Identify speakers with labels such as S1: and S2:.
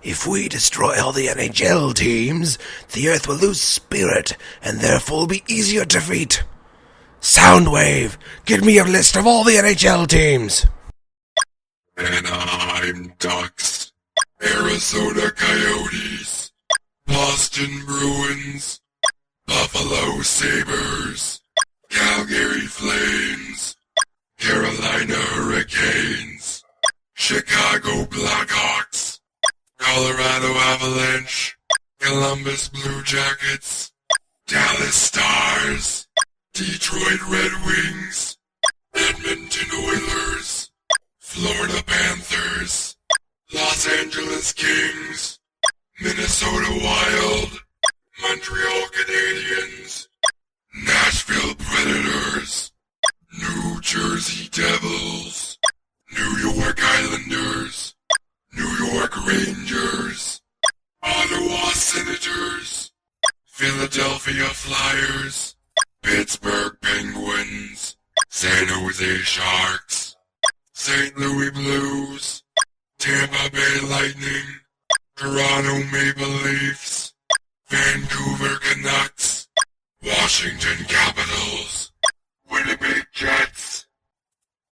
S1: If we destroy all the NHL teams, the Earth will lose spirit and therefore will be easier to defeat. Soundwave, give me a list of all the NHL teams.
S2: Anaheim Ducks, Arizona Coyotes, Boston Bruins, Buffalo Sabres, Calgary Flames, Carolina Hurricanes, Chicago Blackhawks, Colorado Avalanche, Columbus Blue Jackets, Dallas Stars, Detroit Red Wings, Edmonton Oilers, Florida Panthers, Los Angeles Kings, Minnesota Wild, Montreal Canadiens, Nashville Predators, New Jersey Devils, New York Islanders, New York Rangers, Ottawa Senators, Philadelphia Flyers, Pittsburgh Penguins, San Jose Sharks, St. Louis Blues, Tampa Bay Lightning, Toronto Maple Leafs, Vancouver Canucks, Washington Capitals.